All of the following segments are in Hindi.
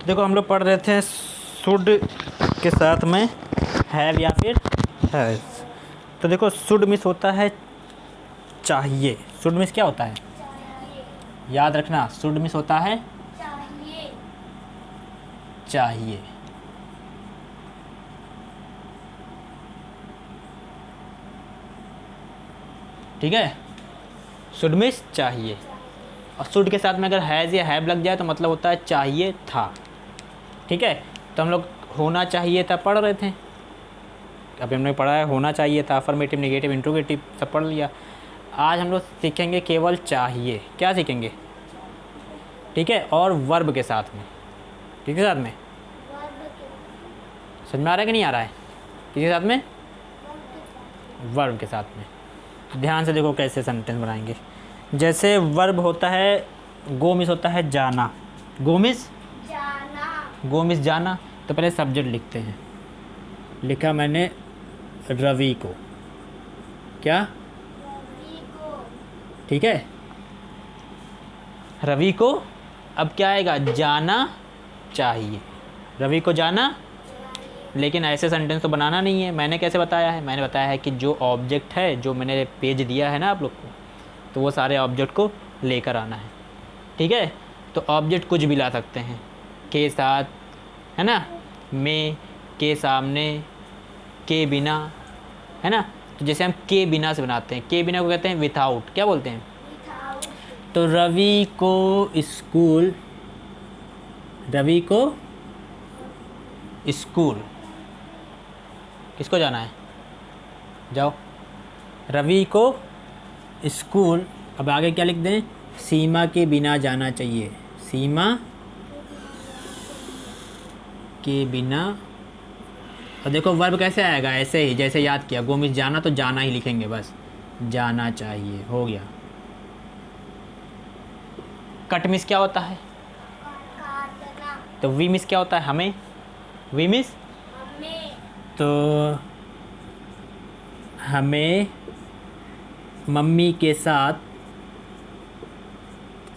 देखो हम लोग पढ़ रहे थे शुड के साथ में हैव या फिर हैज़। तो देखो शुड मिस होता है चाहिए। शुड मिस क्या होता है? याद रखना, शुड मिस होता है चाहिए। ठीक है, शुड मिस चाहिए। और शुड के साथ में अगर हैज़ या हैव लग जाए तो मतलब होता है चाहिए था। ठीक है, तो हम लोग होना चाहिए था पढ़ रहे थे। अभी हमने पढ़ा है होना चाहिए था, अफर्मेटिव, नेगेटिव, इंट्रोगेटिव सब पढ़ लिया। आज हम लोग सीखेंगे केवल चाहिए। क्या सीखेंगे? ठीक है, और वर्ब के साथ में। किसके साथ में? समझ में आ रहा है कि नहीं आ रहा है? किसके साथ में? वर्ब के साथ में। तो ध्यान से देखो कैसे सेंटेंस बनाएंगे। जैसे वर्ब होता है, गो मिस होता है जाना। गो मिस जाना, गो मिस जाना। तो पहले सब्जेक्ट लिखते हैं। लिखा मैंने रवि को। क्या? रवि को। ठीक है, रवि को। अब क्या आएगा? जाना चाहिए। रवि को जाना चाहिए। लेकिन ऐसे सेंटेंस तो बनाना नहीं है। मैंने कैसे बताया है? मैंने बताया है कि जो ऑब्जेक्ट है, जो मैंने पेज दिया है ना आप लोग को, तो वो सारे ऑब्जेक्ट को लेकर आना है। ठीक है, तो ऑब्जेक्ट कुछ भी ला सकते हैं, के साथ, है ना, में, के सामने, के बिना, है ना। तो जैसे हम के बिना से बनाते हैं, के बिना को कहते हैं विथआउट। क्या बोलते हैं? विथआउट। तो रवि को स्कूल, रवि को स्कूल, किसको जाना है? जाओ। रवि को स्कूल। अब आगे क्या लिख दें? सीमा के बिना जाना चाहिए। सीमा के बिना। और देखो वर्ब कैसे आएगा? ऐसे ही जैसे याद किया, गो मिस जाना, तो जाना ही लिखेंगे बस, जाना चाहिए, हो गया। कट मिस क्या होता है? काटना। तो वी मिस क्या होता है? हमें। वी मिस हमें। तो हमें मम्मी के साथ,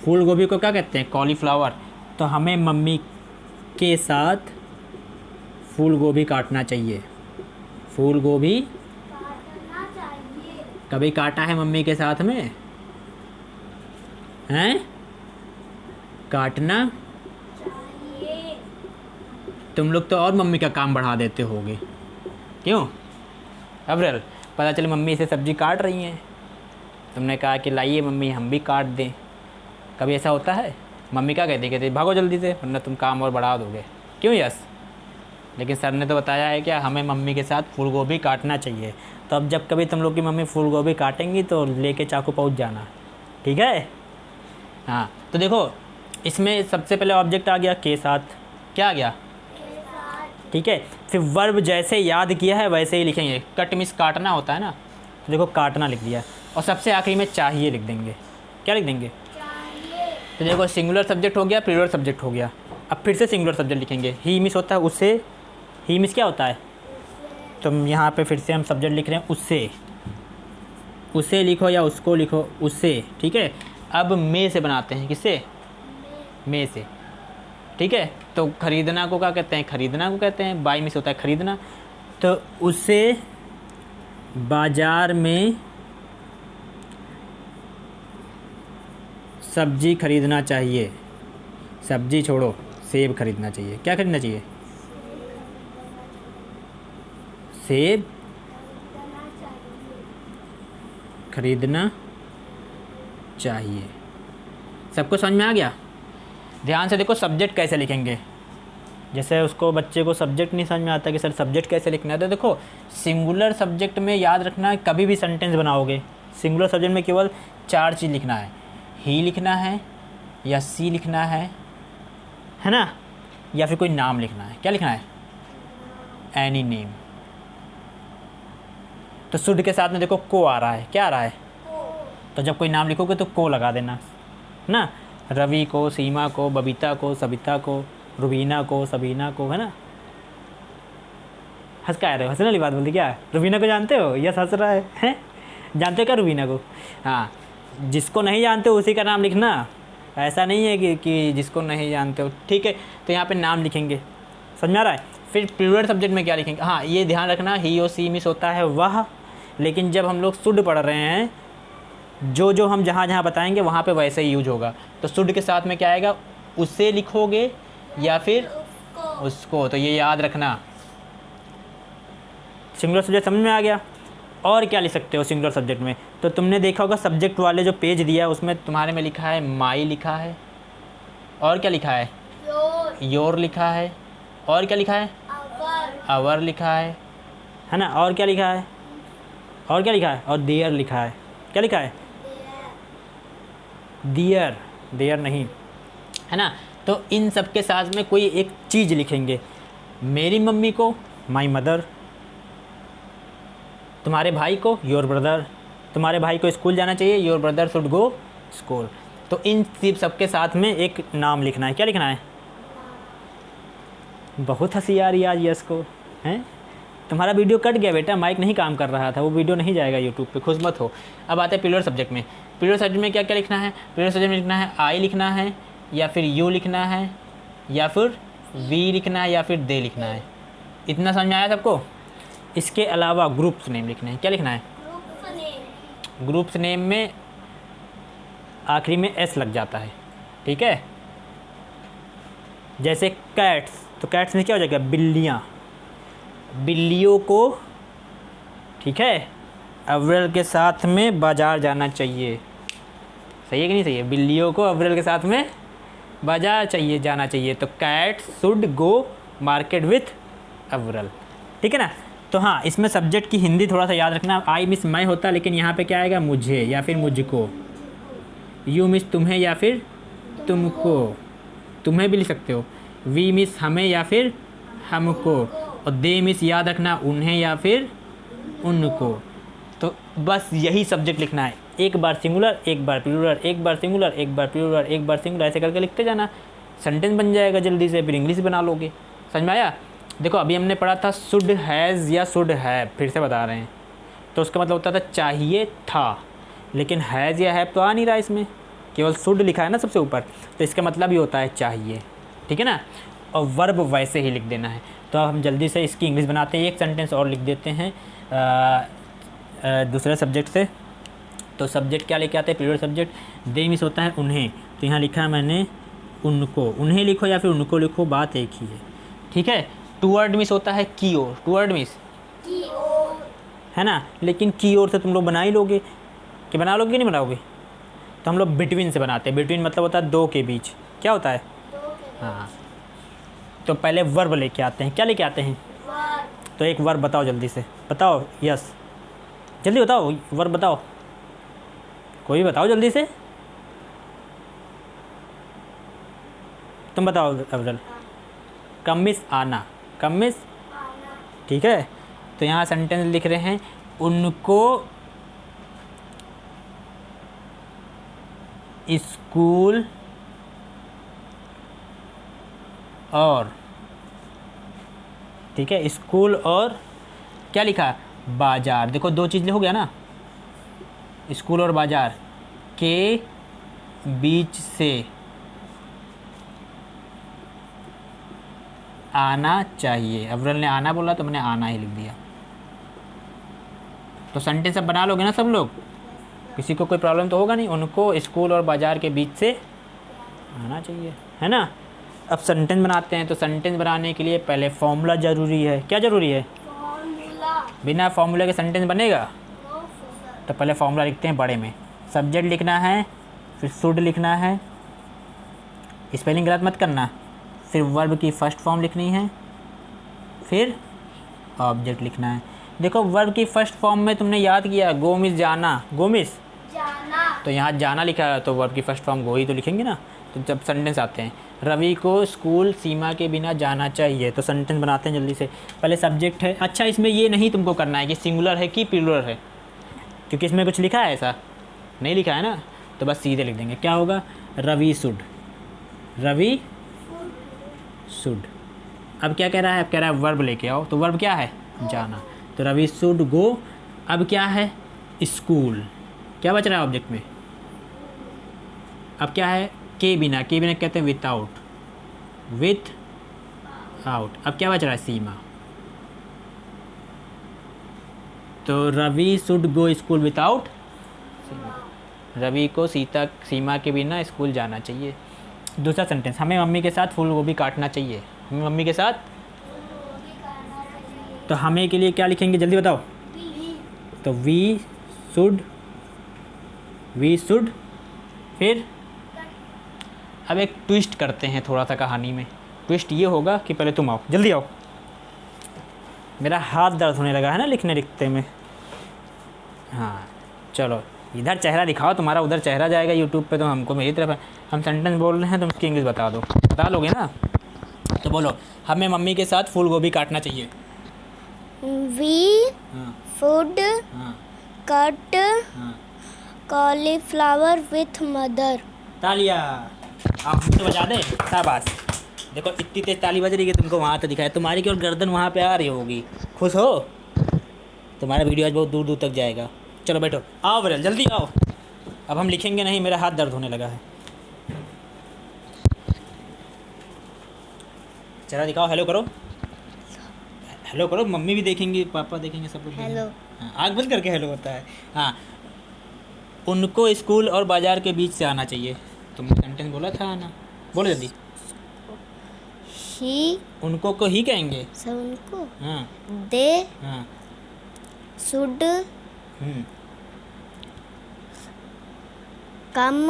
फूल गोभी को क्या कहते हैं? कॉलीफ्लावर। तो हमें मम्मी के साथ फूल गोभी काटना चाहिए। फूल गोभी काटना चाहिए। कभी काटा है मम्मी के साथ में? हैं? काटना चाहिए। तुम लोग तो और मम्मी का काम बढ़ा देते होगे। क्यों? अब्रल, पता चले मम्मी से सब्जी काट रही हैं, तुमने कहा कि लाइए मम्मी हम भी काट दें। कभी ऐसा होता है? मम्मी क्या कहती भागो जल्दी से, वरना तुम काम और बढ़ा दोगे। क्यों यस? लेकिन सर ने तो बताया है क्या, हमें मम्मी के साथ फूल गोभी काटना चाहिए। तो अब जब कभी तुम लोग की मम्मी फूल गोभी काटेंगी तो लेके चाकू पहुंच जाना। ठीक है? हाँ, तो देखो इसमें सबसे पहले ऑब्जेक्ट आ गया के साथ। क्या आ गया? के साथ। ठीक है, फिर वर्ब जैसे याद किया है वैसे ही लिखेंगे। कट मिस काटना होता है ना, तो देखो काटना लिख दिया। और सबसे आखिरी में चाहिए लिख देंगे। क्या लिख देंगे? चाहिए। तो देखो सिंगुलर सब्जेक्ट हो गया, प्लूरल सब्जेक्ट हो गया। अब फिर से सिंगुलर सब्जेक्ट लिखेंगे। ही मिस होता है उससे। ही मिस क्या होता है? तो यहाँ पे फिर से हम सब्जेक्ट लिख रहे हैं उससे। उसे लिखो या उसको लिखो, उससे। ठीक है, अब में से बनाते हैं। किससे? में से। ठीक है, तो ख़रीदना को क्या कहते हैं? ख़रीदना को कहते हैं। बाई मिस होता है ख़रीदना। तो उसे बाज़ार में सब्जी खरीदना चाहिए। सब्जी छोड़ो, सेब खरीदना चाहिए। क्या खरीदना चाहिए? सेब खरीदना चाहिए। सबको समझ में आ गया? ध्यान से देखो सब्जेक्ट कैसे लिखेंगे। जैसे उसको बच्चे को सब्जेक्ट नहीं समझ में आता कि सर सब्जेक्ट कैसे लिखना है, तो देखो सिंगुलर सब्जेक्ट में याद रखना, कभी भी सेंटेंस बनाओगे सिंगुलर सब्जेक्ट में केवल 4 चीज़ लिखना है। ही लिखना है, या सी लिखना है ना, या फिर कोई नाम लिखना है। क्या लिखना है? Any name. तो शुड के साथ में देखो को आ रहा है। क्या आ रहा है? तो जब कोई नाम लिखोगे तो को लगा देना ना। रवि को, सीमा को, बबीता को, सबिता को, रुबीना को, सबीना को, है ना। हंस का आ रहे हो? हंसने वाली बात बोलती क्या? रुबीना को जानते हो? यस हंस रहा है, हैं? जानते हो क्या रुबीना को? हाँ, जिसको नहीं जानते उसी का नाम लिखना। ऐसा नहीं है कि जिसको नहीं जानते हो, ठीक है। तो यहाँ पे नाम लिखेंगे, समझ में आ रहा है। फिर प्लूरल सब्जेक्ट में क्या लिखेंगे, हाँ ये ध्यान रखना, ही और सी मिस होता है वह, लेकिन जब हम लोग शुड पढ़ रहे हैं, जो हम जहाँ जहाँ बताएंगे वहाँ पे वैसे ही यूज होगा। तो शुड के साथ में क्या आएगा, उसे लिखोगे या फिर उसको, तो ये याद रखना। सिंगुलर सब्जेक्ट समझ में आ गया। और क्या लिख सकते हो सिंगुलर सब्जेक्ट में, तो तुमने देखा होगा सब्जेक्ट वाले जो पेज दिया है उसमें तुम्हारे में लिखा है माई लिखा है, और क्या लिखा है, योर लिखा है, और क्या लिखा है, आवर लिखा है ना, और क्या लिखा है, और क्या लिखा है, और देयर लिखा है। क्या लिखा है, दियर, देयर नहीं, है ना। तो इन सब के साथ में कोई एक चीज़ लिखेंगे। मेरी मम्मी को माई मदर, तुम्हारे भाई को योर ब्रदर, तुम्हारे भाई को स्कूल जाना चाहिए, your brother should go school. तो इन सब के साथ में एक नाम लिखना है। क्या लिखना है, बहुत हंसी आ रही है आज यस को, हैं। तुम्हारा वीडियो कट गया बेटा, माइक नहीं काम कर रहा था, वो वीडियो नहीं जाएगा यूट्यूब पे, खुश मत हो। अब आते हैं प्लूरल सब्जेक्ट में। प्लूरल सब्जेक्ट में क्या क्या लिखना है, प्लूरल सब्जेक्ट में लिखना है आई लिखना है, या फिर यू लिखना है, या फिर वी लिखना है, या फिर दे लिखना है। इतना समझ में आया सबको। इसके अलावा ग्रुप्स नेम लिखना है। क्या लिखना है, ग्रुप्स नेम में आखिरी में एस लग जाता है, ठीक है। जैसे कैट्स, तो कैट्स में क्या हो जाएगा, बिल्लियाँ, बिल्लियों को, ठीक है, अव्वल के साथ में बाज़ार जाना चाहिए। सही है कि नहीं सही है, बिल्लियों को अव्वल के साथ में बाज़ार चाहिए, जाना चाहिए। तो cat should go market with अव्वल, ठीक है ना। तो हाँ, इसमें सब्जेक्ट की हिंदी थोड़ा सा याद रखना। आई मिस मैं होता, लेकिन यहाँ पे क्या आएगा, मुझे या फिर मुझको। यू मिस तुम्हें या फिर तुमको, तुम्हें भी लिख सकते हो। वी मिस हमें या फिर हमको। और दे मिस याद रखना, उन्हें या फिर उनको। तो बस यही सब्जेक्ट लिखना है, एक बार सिंगुलर, एक बार प्लूरल, एक बार सिंगुलर, एक बार प्लूरल, एक बार सिंगुलर, ऐसे करके लिखते जाना। सेंटेंस बन जाएगा जल्दी से, फिर इंग्लिश बना लोगे। समझ में आया। देखो अभी हमने पढ़ा था शुड हैज़ या शुड हैव, फिर से बता रहे हैं। तो उसका मतलब होता था चाहिए था, लेकिन हैज़ या हैव तो आ नहीं रहा इसमें, केवल शुड लिखा है ना सबसे ऊपर, तो इसका मतलब ही होता है चाहिए, ठीक है ना। और वर्ब वैसे ही लिख देना है। तो अब हम जल्दी से इसकी इंग्लिश बनाते हैं, एक सेंटेंस और लिख देते हैं दूसरे सब्जेक्ट से। तो सब्जेक्ट क्या लेके आते हैं, प्लूरल सब्जेक्ट। दे मिस होता है उन्हें, तो यहाँ लिखा है मैंने उनको, उन्हें लिखो या फिर उनको लिखो, बात एक ही है, ठीक है। टूवर्ड मिस होता है की ओर, टूवर्ड मिस है ना, लेकिन की ओर से तुम लोग बना ही लोगे, कि बना लोगे कि नहीं बनाओगे। तो हम लोग बिटवीन से बनाते हैं। बिटवीन मतलब होता है दो के बीच, क्या होता है, हाँ। तो पहले वर्ब लेके आते हैं। क्या लेके आते हैं, तो एक वर्ब बताओ जल्दी से, बताओ, यस जल्दी बताओ, वर्ब बताओ, कोई बताओ जल्दी से, तुम बताओ अफजल। कम मिस आना, कम मिस, ठीक है। तो यहाँ सेंटेंस लिख रहे हैं, उनको स्कूल और, ठीक है, स्कूल और क्या लिखा, बाजार। देखो दो चीज़ हो गया ना, स्कूल और बाजार के बीच से आना चाहिए। अव्वल ने आना बोला तो मैंने आना ही लिख दिया। तो सेंटेंस अब बना लोगे ना सब लोग, किसी को कोई प्रॉब्लम तो होगा नहीं। उनको स्कूल और बाज़ार के बीच से आना चाहिए, है ना। अब सेंटेंस बनाते हैं। तो सेंटेंस बनाने के लिए पहले फॉर्मूला ज़रूरी है। क्या ज़रूरी है, बिना फॉर्मूले के सेंटेंस बनेगा। तो पहले फॉर्मूला लिखते हैं बड़े में। सब्जेक्ट लिखना है, फिर शुड लिखना है, स्पेलिंग गलत मत करना। फिर वर्ब की फर्स्ट फॉर्म लिखनी है, फिर ऑब्जेक्ट लिखना है। देखो वर्ब की फर्स्ट फॉर्म में तुमने याद किया, गो मिस जाना, गो मिस जाना, तो यहाँ जाना लिखा है, तो वर्ब की फर्स्ट फॉर्म गो ही तो लिखेंगे ना। तो जब सेंटेंस आते हैं, रवि को स्कूल सीमा के बिना जाना चाहिए। तो सेंटेंस बनाते हैं जल्दी से। पहले सब्जेक्ट है। अच्छा, इसमें ये नहीं तुमको करना है कि सिंगुलर है कि प्लूरल है, क्योंकि इसमें कुछ लिखा है, ऐसा नहीं लिखा है ना। तो बस सीधे लिख देंगे। क्या होगा, रवि शुड, रवि शुड। अब क्या कह रहा है, अब कह रहा है वर्ब लेके आओ। तो वर्ब क्या है, जाना। तो रवि शुड गो। अब क्या है, स्कूल। क्या बच रहा है ऑब्जेक्ट में, अब क्या है, के बिना कहते हैं विदाउट, विथ आउट। अब क्या बच रहा है? सीमा। तो Ravi should go school without Seema. Ravi को सीमा के बिना स्कूल जाना चाहिए। दूसरा सेंटेंस, हमें मम्मी के साथ फूल गोभी काटना चाहिए। हमें मम्मी के साथ, तो हमें के लिए क्या लिखेंगे जल्दी बताओ। तो वी शुड, फिर अब एक ट्विस्ट करते हैं थोड़ा सा कहानी में। ट्विस्ट ये होगा कि पहले तुम आओ, जल्दी आओ। मेरा हाथ दर्द होने लगा है ना लिखते में। हाँ चलो, इधर चेहरा दिखाओ तुम्हारा, उधर चेहरा जाएगा यूट्यूब पे, तो हमको मेरी तरफ है। हम सेंटेंस बोल रहे हैं, तुम उसकी इंग्लिश बता दो। बता लोगे ना? तो बोलो, हमें मम्मी के साथ फूल गोभी काटना चाहिए। We food cut cauliflower with mother. तालियां। आप तो बजा दे, शाबाश। देखो इतनी तेज ताली बज रही है, तुमको वहाँ तो दिखाया, तुम्हारी की और गर्दन वहाँ पे आ रही होगी। खुश हो? तुम्हारा वीडियो आज बहुत दूर दूर तक जाएगा। चलो बैठो, आओ बरल, जल्दी आओ। अब हम लिखेंगे नहीं, मेरा हाथ दर्द होने लगा है। चलो दिखाओ, हेलो करो, हेलो करो। मम्मी भी देखेंगी, पापा देखेंगे, सब लोग हेलो। हाँ, आँख बंद करके हेलो होता है। हाँ, उनको स्कूल और बाजार के बीच से आना चाहिए। तुमने सेंटेंस बोला था ना, बोलो जल्दी। ही, उनको को ही कहेंगे। सब उनको। हाँ दे हाँ। शुड हम्म, कम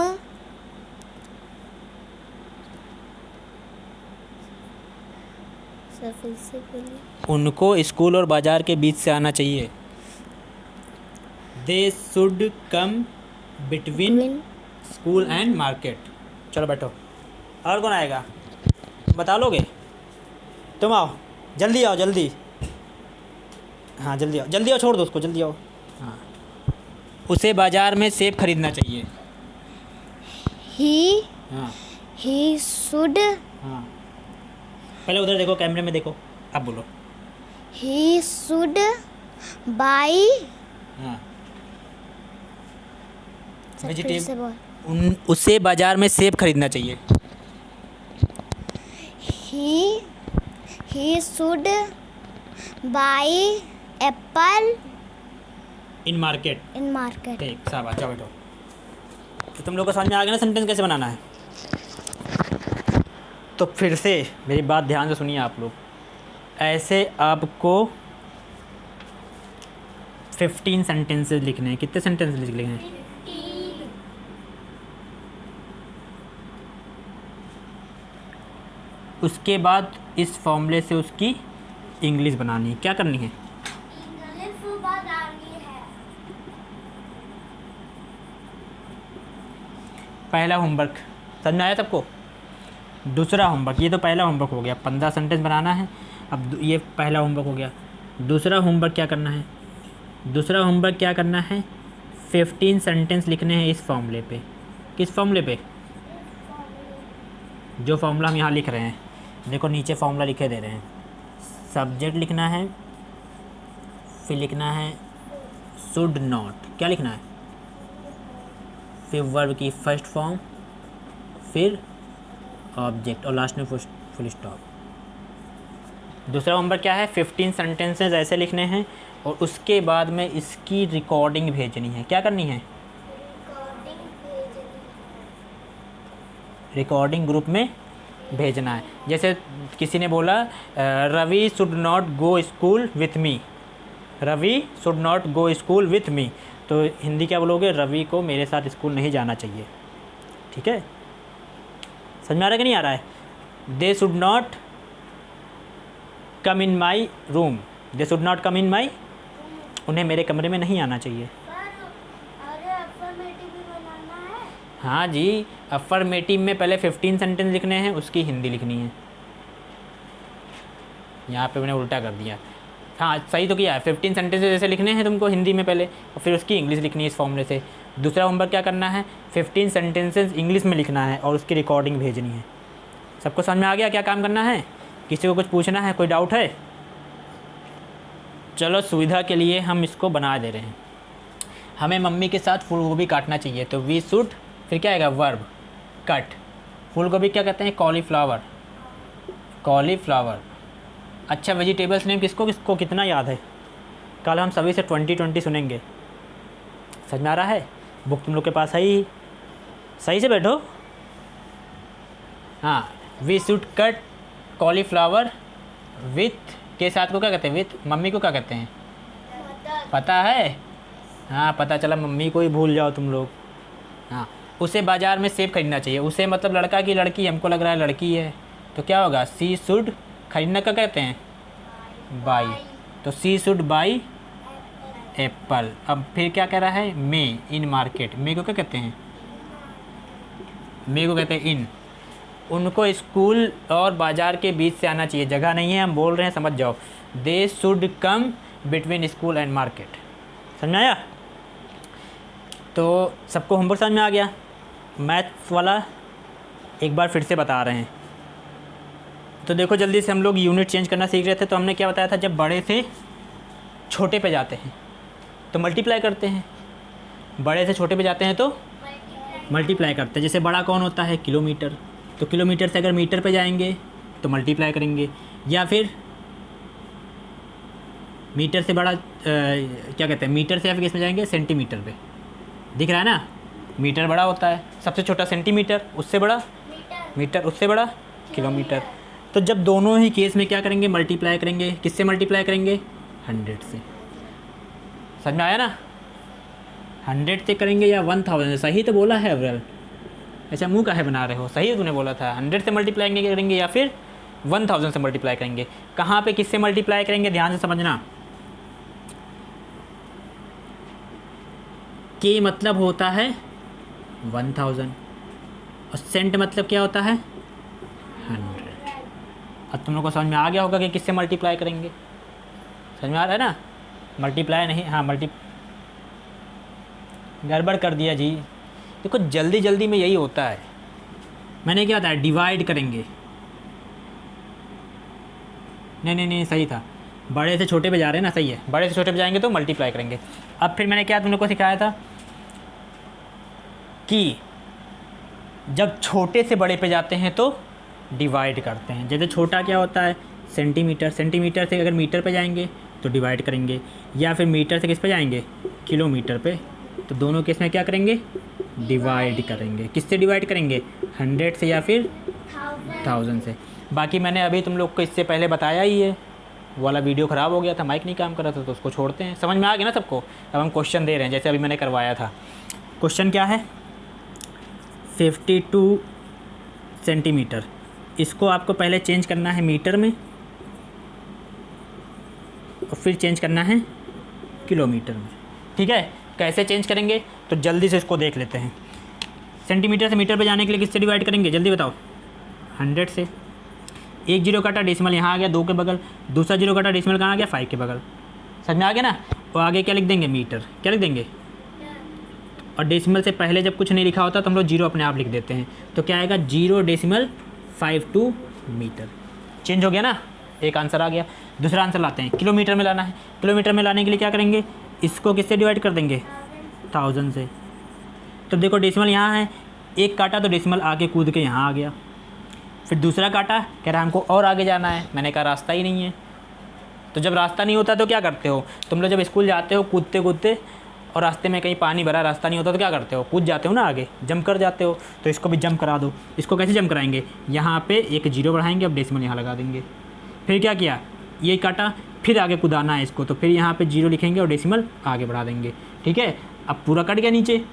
सब फिर से बोलिए। उनको स्कूल और बाजार के बीच से आना चाहिए। They should come between school and market. चलो बैठो, और कौन आएगा? बता लोगे? तुम आओ, जल्दी आओ, जल्दी। हाँ जल्दी आओ, जल्दी आओ, छोड़ दो उसको, जल्दी आओ। हाँ, उसे बाजार में सेब खरीदना चाहिए। ही हाँ शुड हाँ, पहले उधर देखो, कैमरे में देखो, अब बोलो। ही शुड बाई हाँ, सब फिर से बोल। उसे बाजार में सेब खरीदना चाहिए। He should by apple in market. ठीक, शाबाश, जाओ बैठो। तो तुम लोग को समझ में आ गया ना सेंटेंस कैसे बनाना है? तो फिर से मेरी बात ध्यान से सुनिए आप लोग। ऐसे आपको 15 सेंटेंसेस लिखने हैं। कितने सेंटेंसेस लिखने हैं? उसके बाद इस फॉर्मूले से उसकी इंग्लिश बनानी है। क्या करनी है? पहला होमवर्क समझ में आया सबको? दूसरा होमवर्क, ये तो पहला होमवर्क हो गया, 15 सेंटेंस बनाना है। अब ये पहला होमवर्क हो गया। दूसरा होमवर्क क्या करना है? दूसरा होमवर्क क्या करना है? 15 सेंटेंस लिखने हैं इस फॉर्मूले पे। किस फॉर्मूले पे? जो फॉर्मूला हम यहाँ लिख रहे हैं, देखो नीचे फॉर्मूला लिखे दे रहे हैं। सब्जेक्ट लिखना है, फिर लिखना है शुड नॉट। क्या लिखना है? फिर वर्ब की फर्स्ट फॉर्म, फिर ऑब्जेक्ट और लास्ट में फुल स्टॉप। दूसरा होमवर्क क्या है? 15 सेंटेंसेस ऐसे लिखने हैं और उसके बाद में इसकी रिकॉर्डिंग भेजनी है। क्या करनी है? रिकॉर्डिंग ग्रुप में भेजना है। जैसे किसी ने बोला Ravi should not go school with me. Ravi should not go school with me, तो हिंदी क्या बोलोगे? रवि को मेरे साथ स्कूल नहीं जाना चाहिए। ठीक है, समझ में आ रहा है कि नहीं आ रहा है? They should not come in my room. They should not come in my, उन्हें मेरे कमरे में नहीं आना चाहिए। हाँ जी, अफर्मेटिव में पहले 15 सेंटेंस लिखने हैं, उसकी हिंदी लिखनी है। यहाँ पे मैंने उल्टा कर दिया। हाँ सही तो किया है, 15 सेंटेंसेस ऐसे लिखने हैं तुमको हिंदी में पहले, और फिर उसकी इंग्लिश लिखनी है इस फॉर्मूले से। दूसरा होमवर्क क्या करना है? 15 सेंटेंसेस इंग्लिश में लिखना है और उसकी रिकॉर्डिंग भेजनी है। सबको समझ में आ गया क्या काम करना है? किसी को कुछ पूछना है? कोई डाउट है? चलो सुविधा के लिए हम इसको बना दे रहे हैं। हमें मम्मी के साथ फूल गोभी काटना चाहिए, तो वी शुड, फिर क्या आएगा? Verb cut. फूल गोभी क्या कहते हैं? Cauliflower, cauliflower. अच्छा, वेजिटेबल्स नेम किसको किसको कितना याद है? कल हम सभी से 20-20 सुनेंगे। समझ में आ रहा है? बुक तुम लोग के पास है ही, सही से बैठो। हाँ, we should cut cauliflower with के साथ को क्या कहते हैं? विथ। मम्मी को क्या कहते हैं? पता है? हाँ, पता चला मम्मी को ही भूल जाओ तुम लोग। हाँ, उसे बाज़ार में सेब खरीदना चाहिए। उसे मतलब लड़का की लड़की, हमको लग रहा है लड़की है, तो क्या होगा? सी शुड, खरीदना क्या कहते हैं? बाई। तो सी शुड बाई एप्पल। अब फिर क्या कह रहा है? मे इन मार्केट। मे को क्या कहते हैं? मे को कहते हैं इन। उनको स्कूल और बाज़ार के बीच से आना चाहिए। जगह नहीं है, हम बोल रहे हैं, समझ जाओ। They should come between school and market. समझ में आया? तो सबको होमवर्क समझ में आ गया? मैथ्स वाला एक बार फिर से बता रहे हैं। तो देखो, जल्दी से हम लोग यूनिट चेंज करना सीख रहे थे। तो हमने क्या बताया था? जब बड़े से छोटे पे जाते हैं तो मल्टीप्लाई करते हैं, बड़े से छोटे पे जाते हैं तो मल्टीप्लाई करते हैं। जैसे बड़ा कौन होता है? किलोमीटर। तो किलोमीटर से अगर मीटर पे जाएंगे तो मल्टीप्लाई करेंगे, या फिर मीटर से बड़ा क्या कहते हैं? मीटर से या फिर किस में जाएंगे? सेंटीमीटर पे। दिख रहा है ना? मीटर बड़ा होता है, सबसे छोटा सेंटीमीटर, उससे बड़ा मीटर, उससे बड़ा किलोमीटर। तो जब दोनों ही केस में क्या करेंगे? मल्टीप्लाई करेंगे। किससे मल्टीप्लाई करेंगे? 100 से। समझ में आया ना? 100 से करेंगे या 1000 से? सही तो बोला है अव्रल। ऐसा मुंह काहे बना रहे हो? सही तूने बोला था। 100 से मल्टीप्लाई करेंगे या फिर 1000 से मल्टीप्लाई करेंगे। कहाँ पे किससे मल्टीप्लाई करेंगे? ध्यान से समझना। के मतलब होता है 1000 और सेंट मतलब क्या होता है? 100। अब तुम लोग को समझ में आ गया होगा कि किससे मल्टीप्लाई करेंगे। समझ में आ रहा है ना? मल्टीप्लाई नहीं, हाँ गड़बड़ कर दिया जी। देखो, जल्दी जल्दी में यही होता है। मैंने क्या बताया? डिवाइड करेंगे। नहीं, सही था। बड़े से छोटे पे जा रहे हैं ना? सही है, बड़े से छोटे पे जाएंगे तो मल्टीप्लाई करेंगे। अब फिर मैंने क्या तुम लोग को सिखाया था कि जब छोटे से बड़े पे जाते हैं तो डिवाइड करते हैं। जैसे छोटा क्या होता है? सेंटीमीटर। सेंटीमीटर से अगर मीटर पे जाएंगे तो डिवाइड करेंगे, या फिर मीटर से किस पे जाएंगे? किलोमीटर पे। तो दोनों केस में क्या करेंगे? डिवाइड करेंगे। किससे डिवाइड करेंगे? 100 से या फिर 1000 से। बाकी मैंने अभी तुम लोग को इससे पहले बताया ही है। वो वाला वीडियो ख़राब हो गया था, माइक नहीं काम कर रहा था, तो उसको छोड़ते हैं। समझ में आ गया ना सबको? अब हम क्वेश्चन दे रहे हैं, जैसे अभी मैंने करवाया था। क्वेश्चन क्या है? 52 सेंटीमीटर। इसको आपको पहले चेंज करना है मीटर में और फिर चेंज करना है किलोमीटर में। ठीक है? कैसे चेंज करेंगे? तो जल्दी से इसको देख लेते हैं। सेंटीमीटर से मीटर पे जाने के लिए किससे डिवाइड करेंगे? जल्दी बताओ। 100 से। एक जीरो काटा, डेसिमल यहाँ आ गया 2 के बगल। दूसरा जीरो काटा, डेसिमल कहाँ आ गया? 5 के बगल। समझ में आ गया ना? और आगे क्या लिख देंगे? मीटर। क्या लिख देंगे? और डेसिमल से पहले जब कुछ नहीं लिखा होता तो हम लोग जीरो अपने आप लिख देते हैं। तो क्या आएगा? 0.52 मीटर। चेंज हो गया ना? एक आंसर आ गया। दूसरा आंसर लाते हैं। किलोमीटर में लाना है। किलोमीटर में लाने के लिए क्या करेंगे? इसको किससे डिवाइड कर देंगे? 1000 से। तो देखो, डेसिमल यहाँ है, एक काटा तो डेसिमल आगे कूद के यहाँ आ गया। फिर दूसरा काटा, कह रहा है हमको और आगे जाना है। मैंने कहा रास्ता ही नहीं है। तो जब रास्ता नहीं होता तो क्या करते हो तुम लोग? जब स्कूल जाते हो कूदते कूदते और रास्ते में कहीं पानी भरा, रास्ता नहीं होता तो क्या करते हो? कूद जाते हो ना, आगे जंप कर जाते हो। तो इसको भी जंप करा दो। इसको कैसे जंप कराएंगे? यहाँ पे एक जीरो बढ़ाएंगे, अब डेसिमल यहाँ लगा देंगे। फिर क्या किया? ये काटा, फिर आगे कूदाना है इसको, तो फिर यहाँ पे जीरो लिखेंगे और डेसिमल आगे बढ़ा देंगे। ठीक है? अब पूरा कट गया नीचे,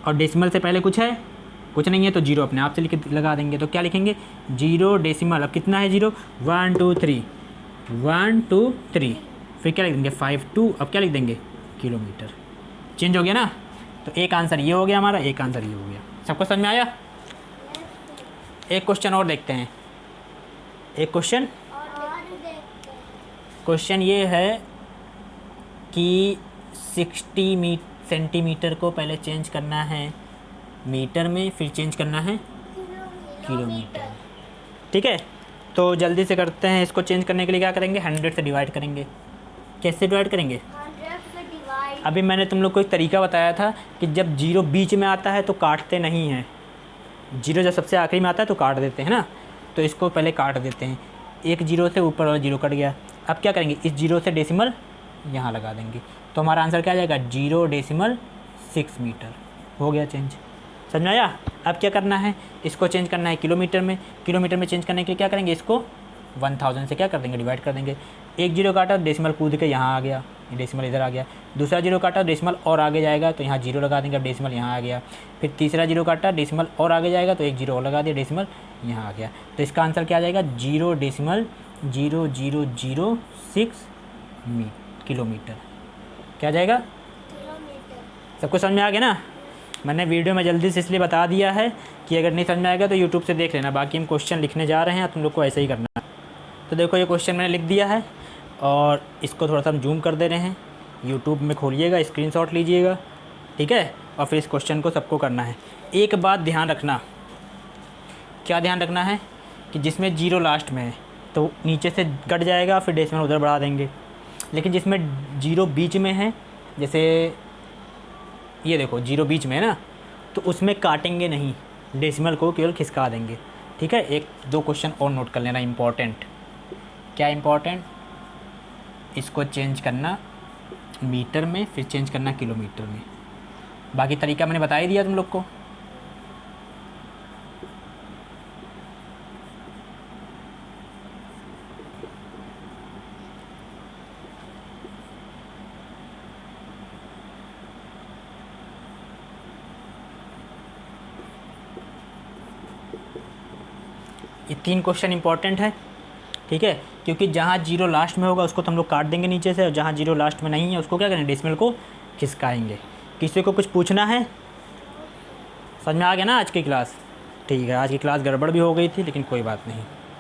और डेसिमल से पहले कुछ है? कुछ नहीं है, तो जीरो अपने आप से लिख लगा देंगे। तो क्या लिखेंगे? 0 डेसिमल। अब कितना है जीरो? 1 2 3 1 2 3। फिर क्या लिख देंगे? 52। अब क्या लिख देंगे? किलोमीटर। चेंज हो गया ना? तो एक आंसर ये हो गया हमारा, एक आंसर ये हो गया। सबको समझ में आया? एक क्वेश्चन और देखते हैं। एक क्वेश्चन ये है कि 60 सेंटीमीटर को पहले चेंज करना है मीटर में, फिर चेंज करना है किलोमीटर। ठीक है? तो जल्दी से करते हैं। इसको चेंज करने के लिए क्या करेंगे? 100 से डिवाइड करेंगे। कैसे डिवाइड करेंगे? 100 से डिवाइड। अभी मैंने तुम लोग को एक तरीका बताया था कि जब जीरो बीच में आता है तो काटते नहीं हैं। जीरो जब सबसे आखिरी में आता है तो काट देते हैं ना, तो इसको पहले काट देते हैं। एक जीरो से ऊपर वाला जीरो कट गया। अब क्या करेंगे, इस जीरो से डेसिमल यहाँ लगा देंगे, तो हमारा आंसर क्या आ जाएगा 0.6 मीटर। हो गया चेंज, समझ में आया। अब क्या करना है, इसको चेंज करना है किलोमीटर में। किलोमीटर में चेंज करने के लिए क्या करेंगे, इसको 1000 से क्या कर देंगे, डिवाइड कर देंगे। एक जीरो काटा, डेसिमल कूद के यहाँ आ गया, डेसिमल इधर आ गया। दूसरा जीरो काटा, डेसिमल और आगे जाएगा तो यहाँ जीरो लगा देंगे, अब डेसिमल यहाँ आ गया। फिर तीसरा जीरो काटा, डेसिमल और आगे जाएगा तो एक जीरो और लगा दिया, डेसिमल यहाँ आ गया। तो इसका आंसर क्या आ जाएगा 0.0006 किलोमीटर। क्या आ जाएगा, किलोमीटर। सबको समझ में आ गया ना। मैंने वीडियो में जल्दी से इसलिए बता दिया है कि अगर नहीं समझ में आएगा तो यूट्यूब से देख लेना। बाकी हम क्वेश्चन लिखने जा रहे हैं, तुम लोग को ऐसे ही करना है। तो देखो ये क्वेश्चन मैंने लिख दिया है और इसको थोड़ा सा हम जूम कर दे रहे हैं। यूट्यूब में खोलिएगा, स्क्रीनशॉट लीजिएगा, ठीक है, और फिर इस क्वेश्चन को सबको करना है। एक बात ध्यान रखना, क्या ध्यान रखना है कि जिसमें जीरो लास्ट में है तो नीचे से कट जाएगा, फिर डेसिमल उधर बढ़ा देंगे। लेकिन जिसमें जीरो बीच में है, जैसे ये देखो जीरो बीच में है ना, तो उसमें काटेंगे नहीं, डेसिमल को केवल खिसका देंगे, ठीक है। एक दो क्वेश्चन और नोट कर लेना इम्पॉर्टेंट। क्या इम्पॉर्टेंट, इसको चेंज करना मीटर में, फिर चेंज करना किलोमीटर में। बाकी तरीका मैंने बता ही दिया तुम लोग को। ये 3 क्वेश्चन इंपॉर्टेंट है, ठीक है, क्योंकि जहाँ जीरो लास्ट में होगा उसको तो हम लोग काट देंगे नीचे से, और जहाँ जीरो लास्ट में नहीं है उसको क्या करेंगे, डेसिमल को खिसकाएंगे। किसी को कुछ पूछना है, समझ में आ गया ना आज की क्लास। ठीक है, आज की क्लास गड़बड़ भी हो गई थी लेकिन कोई बात नहीं।